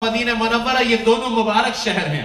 مدینہ منورہ یہ دونوں مبارک شہر ہیں،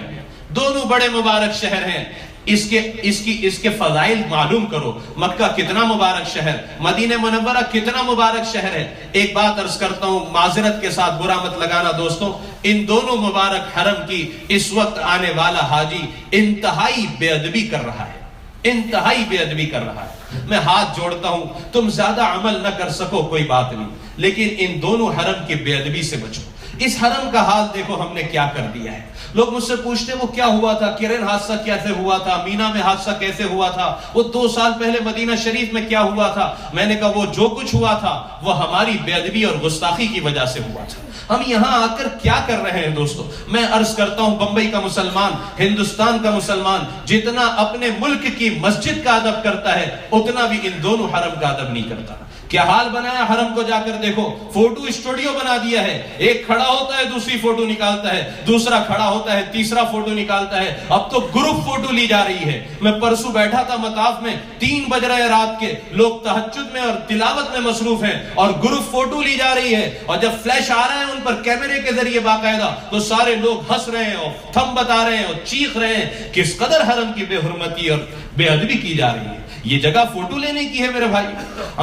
دونوں بڑے مبارک شہر ہیں. اس کے فضائل معلوم کرو. مکہ کتنا مبارک شہر، مدینہ منورہ کتنا مبارک شہر ہے. ایک بات عرض کرتا ہوں معذرت کے ساتھ، برا مت لگانا دوستوں، ان دونوں مبارک حرم کی اس وقت آنے والا حاجی انتہائی بے ادبی کر رہا ہے، انتہائی بے ادبی کر رہا ہے. میں ہاتھ جوڑتا ہوں، تم زیادہ عمل نہ کر سکو کوئی بات نہیں، لیکن ان دونوں حرم کی بے ادبی سے بچو. اس حرم کا حال دیکھو ہم نے کیا کر دیا ہے. لوگ مجھ سے پوچھتے وہ کیا ہوا تھا، کرن حادثہ کیسے ہوا تھا، مینا میں حادثہ کیسے ہوا تھا، وہ 2 سال پہلے مدینہ شریف میں کیا ہوا تھا. میں نے کہا وہ جو کچھ ہوا تھا وہ ہماری بے ادبی اور گستاخی کی وجہ سے ہوا تھا. ہم یہاں آ کر کیا کر رہے ہیں دوستو؟ میں عرض کرتا ہوں بمبئی کا مسلمان، ہندوستان کا مسلمان جتنا اپنے ملک کی مسجد کا ادب کرتا ہے اتنا بھی ان دونوں حرم کا ادب نہیں کرتا. کیا حال بنایا حرم کو، جا کر دیکھو. فوٹو اسٹوڈیو بنا دیا ہے، ایک کھڑا ہوتا ہے دوسری فوٹو نکالتا ہے، دوسرا کھڑا ہوتا ہے تیسرا فوٹو نکالتا ہے. اب تو گروپ فوٹو لی جا رہی ہے. میں پرسوں بیٹھا تھا مطاف میں، 3 بج رہے رات کے، لوگ تہجد میں اور تلاوت میں مصروف ہیں اور گروپ فوٹو لی جا رہی ہے. اور جب فلیش آ رہا ہے ان پر کیمرے کے ذریعے باقاعدہ، تو سارے لوگ ہنس رہے ہیں اور تھم بتا رہے ہیں اور چیخ رہے ہیں. کس قدر حرم کی بے حرمتی اور بے ادبی کی جا رہی ہے. یہ جگہ فوٹو لینے کی ہے میرے بھائی.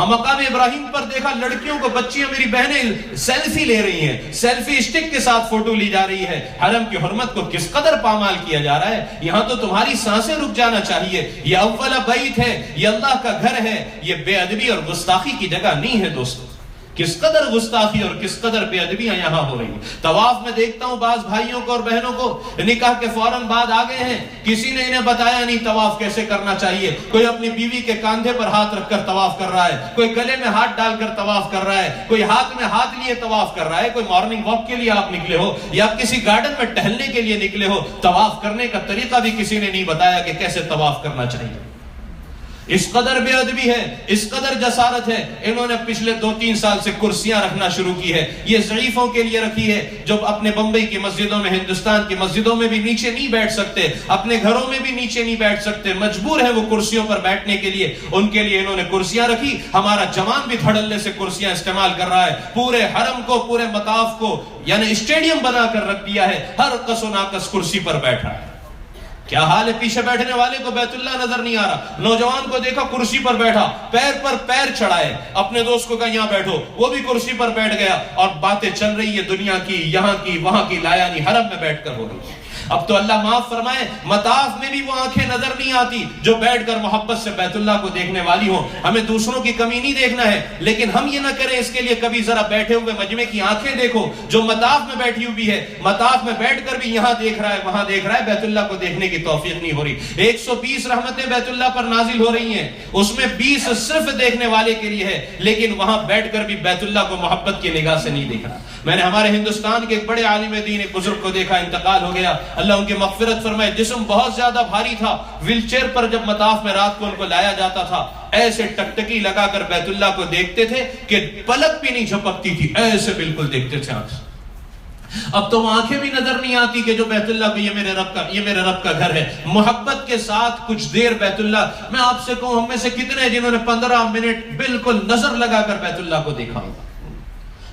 مقام ابراہیم پر دیکھا لڑکیوں کو، بچیاں میری بہنیں سیلفی لے رہی ہیں، سیلفی اسٹک کے ساتھ فوٹو لی جا رہی ہے. حرم کی حرمت کو کس قدر پامال کیا جا رہا ہے. یہاں تو تمہاری سانسیں رک جانا چاہیے. یہ اول بیت ہے، یہ اللہ کا گھر ہے، یہ بے ادبی اور گستاخی کی جگہ نہیں ہے دوستو. کس قدر گستاخی اور کس قدر بے ادبیاں یہاں ہو رہی ہیں. طواف میں دیکھتا ہوں بعض بھائیوں کو اور بہنوں کو نکاح کے فوراً بعد آ گئے ہیں، کسی نے انہیں بتایا نہیں طواف کیسے کرنا چاہیے. کوئی اپنی بیوی کے کاندھے پر ہاتھ رکھ کر طواف کر رہا ہے، کوئی گلے میں ہاتھ ڈال کر طواف کر رہا ہے، کوئی ہاتھ میں ہاتھ لیے طواف کر رہا ہے. کوئی مارننگ واک کے لیے آپ نکلے ہو یا کسی گارڈن میں ٹہلنے کے لیے نکلے ہو، طواف کرنے کا طریقہ بھی کسی نے نہیں بتایا کہ کیسے طواف کرنا چاہیے. اس قدر بے ادبی ہے، اس قدر جسارت ہے. انہوں نے پچھلے 2-3 سال سے کرسیاں رکھنا شروع کی ہے. یہ ضعیفوں کے لیے رکھی ہے جو اپنے بمبئی کی مسجدوں میں، ہندوستان کی مسجدوں میں بھی نیچے نہیں بیٹھ سکتے، اپنے گھروں میں بھی نیچے نہیں بیٹھ سکتے، مجبور ہے وہ کرسیوں پر بیٹھنے کے لیے. ان کے لیے انہوں نے کرسیاں رکھی. ہمارا جوان بھی دھڑلے سے کرسیاں استعمال کر رہا ہے. پورے حرم کو، پورے مطاف کو یعنی اسٹیڈیم بنا کر رکھ دیا ہے. ہر کس و ناقص کرسی پر بیٹھا ہے. کیا حال ہے؟ پیچھے بیٹھنے والے کو بیت اللہ نظر نہیں آ رہا. نوجوان کو دیکھا کرسی پر بیٹھا، پیر پر پیر چڑھائے. اپنے دوست کو کہا یہاں بیٹھو، وہ بھی کرسی پر بیٹھ گیا اور باتیں چل رہی ہے دنیا کی، یہاں کی، وہاں کی، لا یعنی حرم میں بیٹھ کر ہو رہی ہے. اب تو اللہ معاف فرمائے، مطاف میں بھی وہ آنکھیں نظر نہیں آتی جو بیٹھ کر محبت سے بیت اللہ کو دیکھنے والی ہوں. ہمیں دوسروں کی کمی نہیں دیکھنا ہے، لیکن ہم یہ نہ کریں اس کے لیے کبھی ذرا بیٹھے ہوئے مجمع کی آنکھیں دیکھو جو مطاف میں بیٹھی ہوئی ہے. مطاف میں بیٹھ کر بھی یہاں دیکھ رہا ہے، وہاں دیکھ رہا ہے، بیت اللہ کو دیکھنے کی توفیق نہیں ہو رہی. 120 رحمتیں بیت اللہ پر نازل ہو رہی ہیں، اس میں 20 صرف دیکھنے والے کے لیے ہے، لیکن وہاں بیٹھ کر بھی بیت اللہ کو محبت کی نگاہ سے نہیں دیکھ رہا. میں نے ہمارے ہندوستان کے ایک بڑے عالم دین، ایک بزرگ کو دیکھا، انتقال ہو گیا، اللہ ان کی مغفرت فرمائے. جسم بہت زیادہ بھاری تھا، ویل چیئر پر جب مطاف میں رات کو ان کو لایا جاتا تھا ایسے ٹکٹکی لگا کر بیت اللہ کو دیکھتے تھے کہ پلک بھی نہیں جھپکتی تھی، ایسے بالکل دیکھتے تھے آنکھ. اب تو آنکھیں بھی نظر نہیں آتی کہ جو بیت اللہ کو یہ میرے رب کا گھر ہے. محبت کے ساتھ کچھ دیر بیت اللہ، میں آپ سے کہوں ہم میں سے کتنے جنہوں نے 15 منٹ بالکل نظر لگا کر بیت اللہ کو دیکھا ہوگا.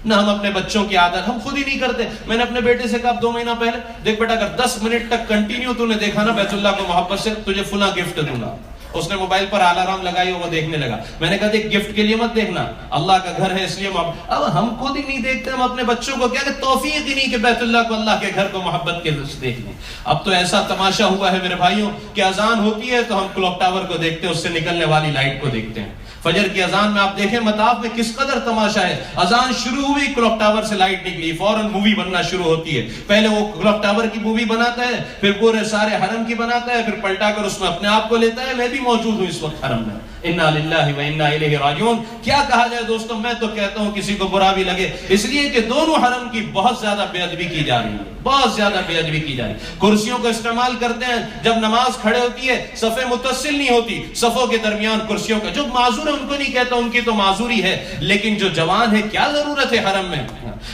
نہ ہم اپنے بچوں کی عادت ہم خود ہی نہیں کرتے. میں نے اپنے بیٹے سے کہا 2 مہینہ پہلے، دیکھ بیٹا اگر 10 منٹ تک کنٹینیو تو نے دیکھا نا بیت اللہ کو محبت سے، تجھے فلاں گفٹ دوں گا. اس نے موبائل پر الارم لگائی وہ دیکھنے لگا. میں نے کہا دیکھ گفٹ کے لیے مت دیکھنا، اللہ کا گھر ہے اس لیے اب ہم خود ہی نہیں دیکھتے. ہم اپنے بچوں کو کیا کہ توفیق ہی نہیں کہ بیت اللہ کو، اللہ کے گھر کو محبت کے سے دیکھ لیں. اب تو ایسا تماشا ہوا ہے میرے بھائیوں کہ اذان ہوتی ہے تو ہم کلوک ٹاور کو دیکھتے ہیں، اس سے نکلنے والی لائٹ کو دیکھتے ہیں. فجر کی اذان میں آپ دیکھیں مطاف میں کس قدر تماشا ہے. اذان شروع ہوئی، کلوک ٹاور سے لائٹ نکلی، فوراً مووی بننا شروع ہوتی ہے. پہلے وہ کلوک ٹاور کی مووی بناتا ہے، پھر پورے سارے حرم کی بناتا ہے، پھر پلٹا کر اس میں اپنے آپ کو لیتا ہے. میں بھی موجود ہوں اس وقت حرم میں. انا للہ و انا الیہ راجعون. کیا کہا جائے دوستوں، میں تو کہتا ہوں کسی کو برا بھی لگے، اس لیے کہ دونوں حرم کی بہت زیادہ بے ادبی کی جا رہی ہے، بہت زیادہ بے ادبی کی جا رہی ہے. کرسیوں کو استعمال کرتے ہیں، جب نماز کھڑے ہوتی ہے صفیں متصل نہیں ہوتی، صفوں کے درمیان کرسیوں کا. جو معذور ہے ان کو نہیں کہتا، ان کی تو معذوری ہے، لیکن جو جوان ہے کیا ضرورت ہے حرم میں.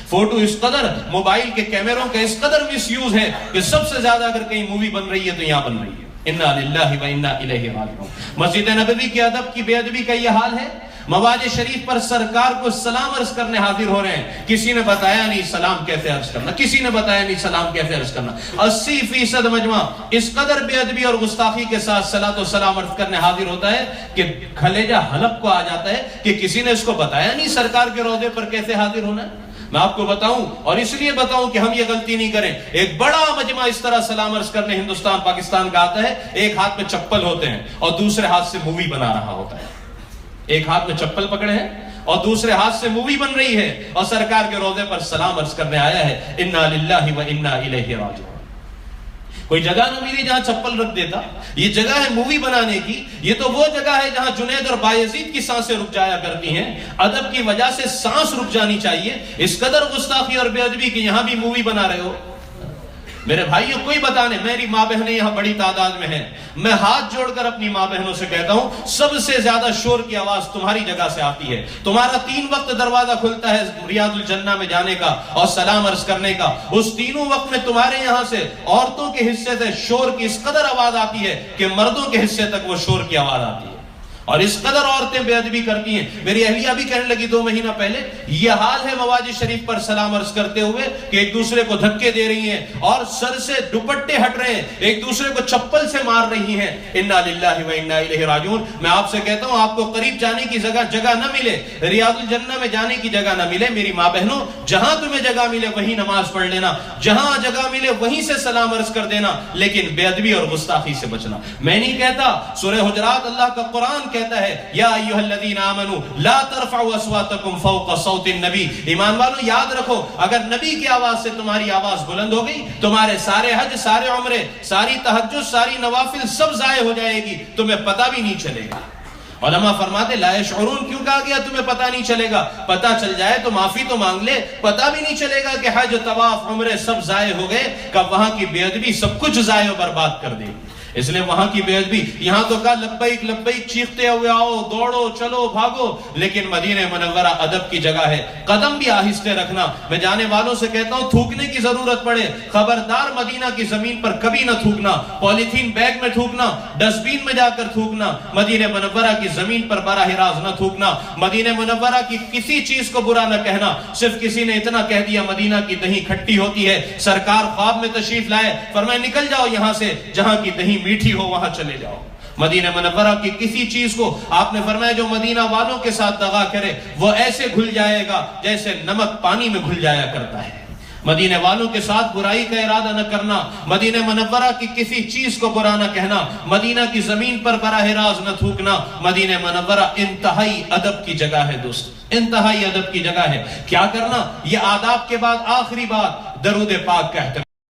فوٹو اس قدر، موبائل کے کیمروں کا اس قدر مس یوز ہے کہ سب سے زیادہ اگر کہیں مووی بن رہی ہے تو یہاں بن رہی ہے. انا للہ و انا الیہ راجعون. مسجد نبوی کے ادب کی بے ادبی کا یہ حال ہے. مواج شریف پر سرکار کو سلام عرض کرنے حاضر ہو رہے ہیں. کسی نے بتایا نہیں سلام کیسے عرض کرنا, کسی نے بتایا نہیں سلام کیسے عرض کرنا. 80% مجمع اس قدر بے ادبی اور گستاخی کے ساتھ صلاۃ و سلام عرض کرنے حاضر ہوتا ہے کہ کلیجہ حلق کو آ جاتا ہے کہ کسی نے اس کو بتایا نہیں سرکار کے روضے پر کیسے حاضر ہونا ہے. میں آپ کو بتاؤں, اور اس لیے بتاؤں کہ ہم یہ غلطی نہیں کریں. ایک بڑا مجمع اس طرح سلام عرض کرنے ہندوستان پاکستان کا آتا ہے, ایک ہاتھ میں چپل ہوتے ہیں اور دوسرے ہاتھ سے مووی بنا رہا ہوتا ہے. ایک ہاتھ میں چپل پکڑے ہیں اور دوسرے ہاتھ سے مووی بن رہی ہے اور سرکار کے روضے پر سلام عرض کرنے آیا ہے. انا للہ و انا الیہ راجعون. کوئی جگہ نہ ملی جہاں چپل رکھ دیتا. یہ جگہ ہے مووی بنانے کی. یہ تو وہ جگہ ہے جہاں جنید اور بایزید کی سانسیں رک جایا کرتی ہیں. ادب کی وجہ سے سانس رک جانی چاہیے. اس قدر گستاخی اور بے ادبی کہ یہاں بھی مووی بنا رہے ہو. میرے بھائیوں, کوئی بتانے, میری ماں بہنیں یہاں بڑی تعداد میں ہیں. میں ہاتھ جوڑ کر اپنی ماں بہنوں سے کہتا ہوں, سب سے زیادہ شور کی آواز تمہاری جگہ سے آتی ہے. تمہارا 3 وقت دروازہ کھلتا ہے ریاض الجنہ میں جانے کا اور سلام عرض کرنے کا. اس تینوں وقت میں تمہارے یہاں سے عورتوں کے حصے سے شور کی اس قدر آواز آتی ہے کہ مردوں کے حصے تک وہ شور کی آواز آتی ہے. اور اس قدر عورتیں بے ادبی کرتی ہیں. میری اہلیہ بھی کہنے لگی 2 مہینہ پہلے, یہ حال ہے مواج شریف پر سلام عرض کرتے ہوئے کہ ایک دوسرے کو دھکے دے رہی ہیں اور سر سے دوپٹے ہٹ رہے ہیں, ایک دوسرے کو چپل سے مار رہی ہیں. انا للہ و انا الیہ راجعون. میں آپ سے کہتا ہوں, آپ کو قریب جانے کی جگہ نہ ملے, ریاض الجنہ میں جانے کی جگہ نہ ملے, میری ماں بہنوں جہاں تمہیں جگہ ملے وہیں نماز پڑھ لینا, جہاں جگہ ملے وہیں سے سلام عرض کر دینا, لیکن بے ادبی اور گستاخی سے بچنا. میں نہیں کہتا, سورہ حجرات اللہ کا قرآن کہتا ہے یا ایھا الذین آمنوا لا ترفعوا اصواتکم فوق صوت النبی. ایمان والو یاد رکھو, اگر نبی کی آواز سے تمہاری آواز بلند ہو گئی, تمہارے سارے حج, سارے عمرے, ساری تہجد, ساری نوافل سب ضائع ہو جائے گی, تمہیں پتہ بھی نہیں چلے گا. علماء فرماتے لا یشعرون کیوں کہا گیا تمہیں پتہ نہیں چلے گا؟ پتہ چل جائے تو معافی تو مانگ لے. پتہ بھی نہیں چلے گا کہ حج, طواف, عمرے سب ضائع ہو گئے, کب وہاں کی بے ادبی سب کچھ ضائع و برباد کر دے. اس لیے وہاں کی بے ادبی, یہاں تو کہا لبیک لبیک چیختے ہوئے آؤ, دوڑو, چلو, بھاگو, لیکن مدینہ منورہ ادب کی جگہ ہے. قدم بھی آہستہ رکھنا. میں جانے والوں سے کہتا ہوں, تھوکنے کی ضرورت پڑے, خبردار مدینہ کی زمین پر کبھی نہ تھوکنا. پولیتھین بیگ میں تھوکنا, ڈسٹ بین میں جا کر تھوکنا. مدینہ منورہ کی زمین پر براہ راست نہ تھوکنا. مدینہ منورہ کی کسی چیز کو برا نہ کہنا. صرف کسی نے اتنا کہہ دیا مدینہ کی دہی کھٹی ہوتی ہے, سرکار خواب میں تشریف لائے, فرمائے نکل جاؤ یہاں سے, جہاں کی دہی میٹھی ہو وہاں چلے جاؤ. مدینہ منورہ کی کسی چیز کو آپ نے فرمایا جو مدینہ والوں کے ساتھ دغا کرے وہ ایسے گھل جائے گا جیسے نمک پانی میں گھل جایا کرتا ہے. مدینہ والوں کے ساتھ برائی کا ارادہ نہ کرنا, مدینہ منورہ کی کسی چیز کو برا نہ کہنا, مدینہ کی زمین پر براہ راست نہ تھوکنا. مدینہ منورہ انتہائی ادب کی جگہ ہے دوست, انتہائی ادب کی جگہ ہے. کیا کرنا؟ یہ آداب کے بعد آخری بات درود پاک کا اہتمام.